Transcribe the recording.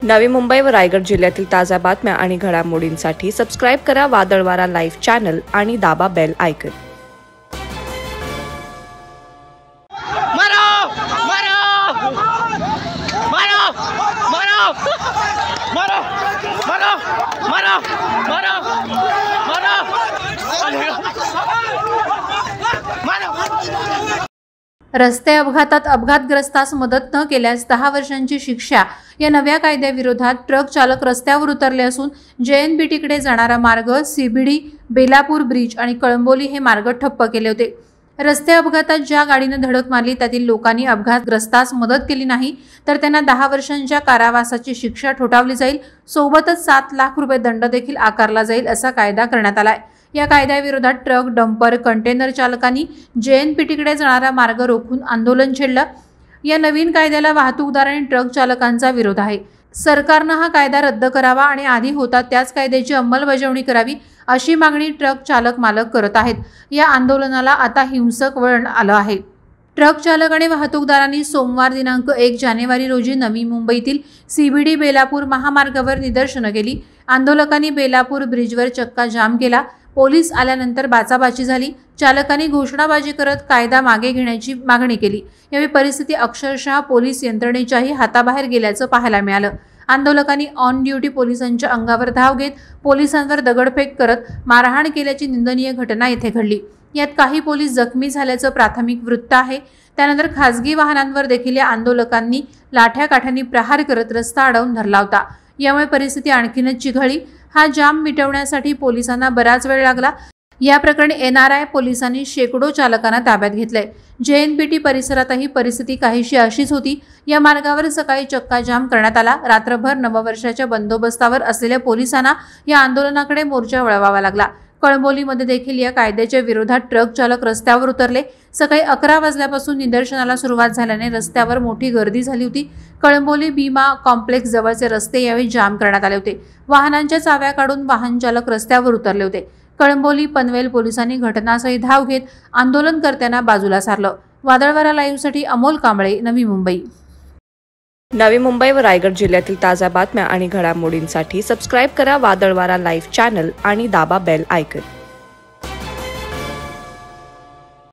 नवी मुंबई व रायगड जिल्ह्यातील ताज्या बातम्या आणि घडामोडींसाठी सबस्क्राइब करा वादळवारा लाईव्ह चॅनल आणि दाबा बेल आयकॉन। रस्ते अपघातात अपघातग्रस्तास मदत न केल्यास 10 वर्षांची शिक्षा या नव्या कायद्याविरोधात ट्रक चालक रस्त्यावर उतरले असून JNPTकडे जाणारा मार्ग CBD, बेलापूर ब्रिज आणि कळंबोली हे मार्ग ठप्प केले होते। रस्ते अपघातात ज्या गाडीने धडक मारली त्यातील लोकांनी अपघातग्रस्तास मदत केली नाही तर त्यांना 10 वर्षांच्या कारावासाची शिक्षा ठोठावली जाईल, सोबतच 7 लाख रुपये दंड देखील आकारला जाईल असा कायदा करण्यात आलाय। या कायद्याविरोधात ट्रक, डंपर, कंटेनर चालकांनी JNPTकडे जाणारा मार्ग रोखून आंदोलन छेडलं। या नवीन कायद्याला वाहतूकदार आणि ट्रक चालकांचा विरोध आहे। सरकारने हा कायदा रद्द करावा आणि आधी होता त्याच कायद्याची अंमलबजावणी करावी अशी मागणी ट्रक चालक मालक करत आहेत। या आंदोलनाला आता हिंसक वळण आलं आहे। ट्रक चालक आणि वाहतूकदारांनी सोमवार दिनांक 1 जानेवारी रोजी नवी मुंबईतील CBD बेलापूर महामार्गावर निदर्शनं केली। आंदोलकांनी बेलापूर ब्रिजवर चक्का जाम केला। पोलीस आल्यानंतर बाचाबाची झाली। चालकांनी घोषणाबाजी करत कायदा मागे घेण्याची मागणी केली। यावेळी परिस्थिती अक्षरशः पोलीस यंत्रणेच्याही हाताबाहेर गेल्याचं पाहायला मिळालं। आंदोलकांनी ऑन ड्युटी पोलिसांच्या अंगावर धाव घेत पोलिसांवर दगडफेक करत मारहाण केल्याची निंदनीय घटना येथे घडली। यात काही पोलीस जखमी झाल्याचं प्राथमिक वृत्त आहे। त्यानंतर खासगी वाहनांवर देखील या आंदोलकांनी लाठ्याकाठ्यांनी प्रहार करत रस्ता अडवून धरला होता। यामुळे परिस्थिती आणखीनच चिघळली। हा जाम मिटवण्यासाठी पोलिसांना बराच वेळ लागला। या प्रकरणी NRI पोलिसांनी शेकडो चालकांना ताब्यात घेतले। JNPT परिसरातही परिस्थिती काहीशी अशीच होती। या मार्गावर सकाळी चक्का जाम करण्यात आला। रात्रभर नववर्षाच्या बंदोबस्तावर असलेल्या पोलिसांना या आंदोलनाकडे मोर्चा वळवावा लागला। कळंबोलीमध्ये देखील या कायद्याच्या विरोधात ट्रक चालक रस्त्यावर उतरले। सकाळी 11 वाजल्यापासून निदर्शनाला सुरुवात झाल्याने रस्त्यावर मोठी गर्दी झाली होती। कळंबोली भीमा कॉम्प्लेक्स जवळचे रस्ते यावेळी जाम करण्यात आले होते। वाहनांच्या चाव्या काढून वाहन चालक रस्त्यावर उतरले होते। कळंबोली पनवेल पोलिसांनी घटनास्थळी धाव घेत आंदोलनकर्त्यांना बाजूला सारलं। वादळवारा लाईव्हसाठी अमोल कांबळे, नवी मुंबई। नवी मुंबई व रायगड जिल्ह्यातील ताज्या बातम्या आणि घडामोडींसाठी सबस्क्राइब करा वादळवारा लाईव्ह चॅनल आणि दाबा बेल आयकॉन।